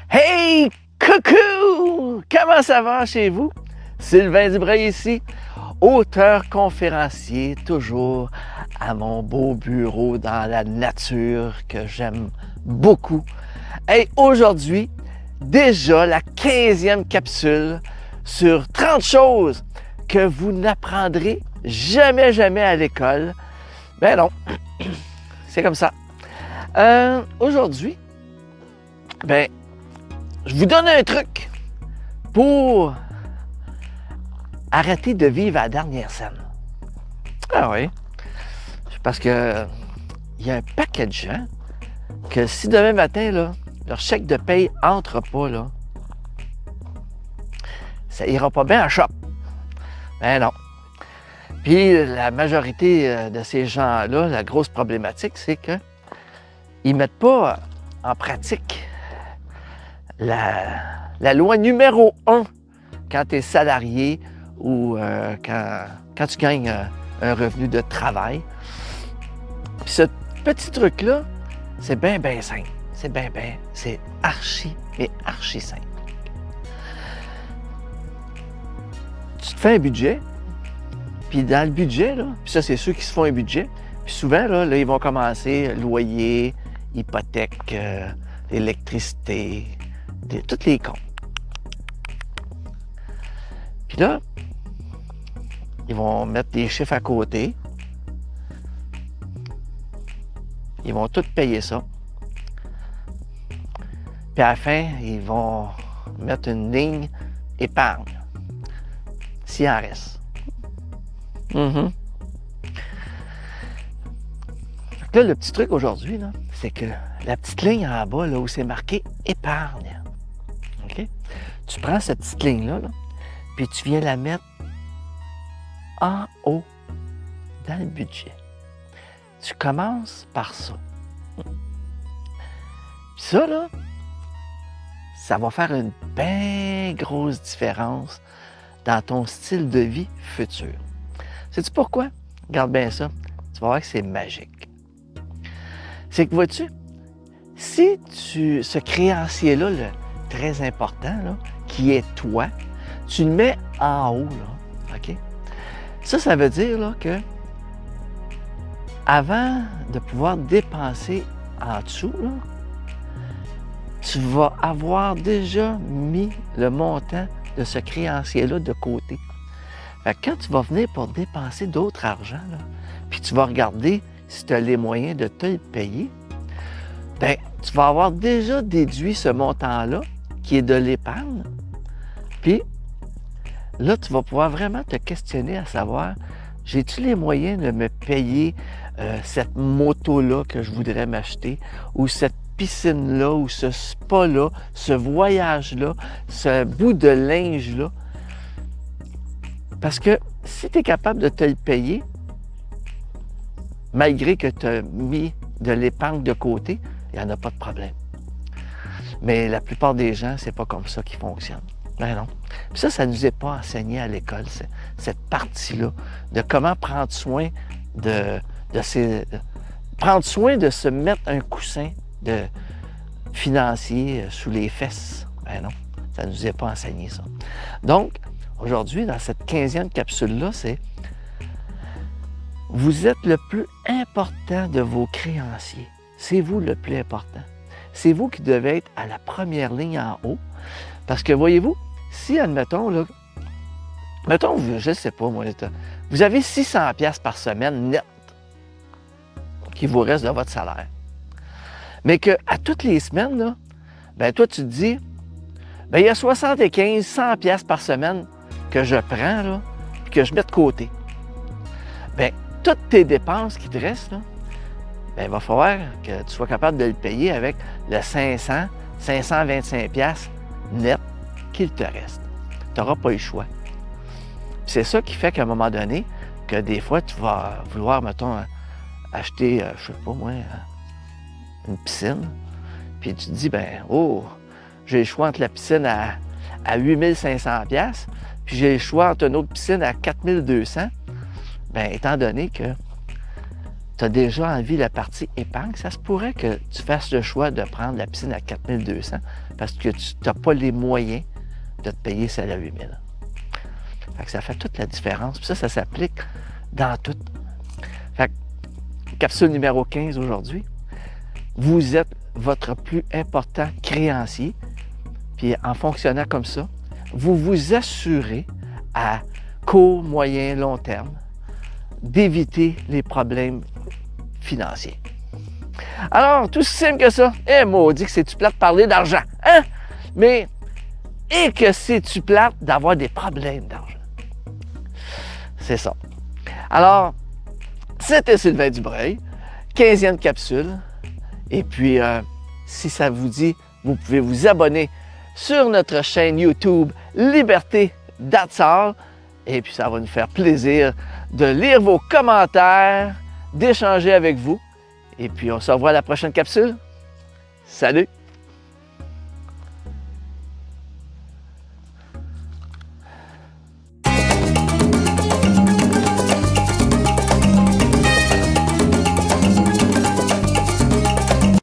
Hey, coucou! Comment ça va chez vous? Sylvain Dubreuil ici, auteur conférencier, toujours à mon beau bureau dans la nature que j'aime beaucoup. Hey, aujourd'hui, déjà la 15e capsule sur 30 choses que vous n'apprendrez jamais à l'école. Ben non, c'est comme ça. Aujourd'hui, ben, je vous donne un truc pour arrêter de vivre à la dernière scène. Ah oui, parce que il y a un paquet de gens que si demain matin, là, leur chèque de paye entre pas, là, ça ira pas bien en shop. Ben non. Puis la majorité de ces gens-là, la grosse problématique, c'est qu'ils ne mettent pas en pratique la loi numéro 1 quand tu es salarié ou quand tu gagnes un revenu de travail. Puis ce petit truc-là, c'est bien simple. C'est archi simple. Tu te fais un budget, puis dans le budget, là, puis ça, c'est ceux qui se font un budget, puis souvent, là, ils vont commencer loyer, hypothèque, électricité, tous les comptes. Puis là, ils vont mettre des chiffres à côté. Ils vont tout payer ça. Puis à la fin, ils vont mettre une ligne épargne, s'il en reste. Fait que là, le petit truc aujourd'hui, là, c'est que la petite ligne en bas, là, où c'est marqué épargne, OK? Tu prends cette petite ligne-là, là, puis tu viens la mettre en haut dans le budget. Tu commences par ça. Puis ça, là, ça va faire une bien grosse différence dans ton style de vie futur. Sais-tu pourquoi? Regarde bien ça. Tu vas voir que c'est magique. C'est que, vois-tu, si ce créancier-là, très important, là, qui est toi, tu le mets en haut, là, OK? Ça veut dire là, que avant de pouvoir dépenser en dessous, là, tu vas avoir déjà mis le montant de ce créancier-là de côté. Fait que quand tu vas venir pour dépenser d'autres argent, là, puis tu vas regarder si tu as les moyens de te le payer, bien, tu vas avoir déjà déduit ce montant-là, qui est de l'épargne. Puis là, tu vas pouvoir vraiment te questionner à savoir, j'ai-tu les moyens de me payer cette moto-là que je voudrais m'acheter, ou cette piscine-là, ou ce spa-là, ce voyage-là, ce bout de linge-là? Parce que si tu es capable de te le payer, malgré que tu as mis de l'épargne de côté, il n'y en a pas de problème. Mais la plupart des gens, c'est pas comme ça qu'ils fonctionnent. Ben non. Puis ça ne nous est pas enseigné à l'école, cette partie-là, de comment prendre soin prendre soin de se mettre un coussin financier sous les fesses. Ben non, ça ne nous est pas enseigné, ça. Donc, aujourd'hui, dans cette 15e capsule-là, c'est vous êtes le plus important de vos créanciers. C'est vous le plus important. C'est vous qui devez être à la première ligne en haut. Parce que, voyez-vous, si, admettons, là, mettons, je ne sais pas, moi, vous avez 600$ par semaine net qui vous reste de votre salaire. Mais qu'à toutes les semaines, là, ben toi, tu te dis, ben il y a 75, 100$ par semaine que je prends, là, puis que je mets de côté. Bien, toutes tes dépenses qui te restent, là, bien, il va falloir que tu sois capable de le payer avec le 500, 525$ net qu'il te reste. Tu n'auras pas eu le choix. Puis c'est ça qui fait qu'à un moment donné, que des fois, tu vas vouloir, mettons, acheter, je sais pas moi, une piscine, puis tu te dis, ben, oh, j'ai le choix entre la piscine à 8500$, puis j'ai le choix entre une autre piscine à 4200$, bien, étant donné que tu as déjà envie de la partie épargne, ça se pourrait que tu fasses le choix de prendre la piscine à 4200 parce que tu n'as pas les moyens de te payer celle à 8000. Fait que ça fait toute la différence. Puis ça s'applique dans tout. Fait que, capsule numéro 15 aujourd'hui. Vous êtes votre plus important créancier. Puis en fonctionnant comme ça, vous vous assurez à court, moyen, long terme d'éviter les problèmes financiers. Alors, tout aussi simple que ça. Eh, maudit que c'est-tu plate de parler d'argent, hein? Mais, et que c'est-tu plate d'avoir des problèmes d'argent. C'est ça. Alors, c'était Sylvain Dubreuil, 15e capsule. Et puis, si ça vous dit, vous pouvez vous abonner sur notre chaîne YouTube Liberté d'Atsar. Et puis, ça va nous faire plaisir de lire vos commentaires, d'échanger avec vous. Et puis, on se revoit à la prochaine capsule. Salut!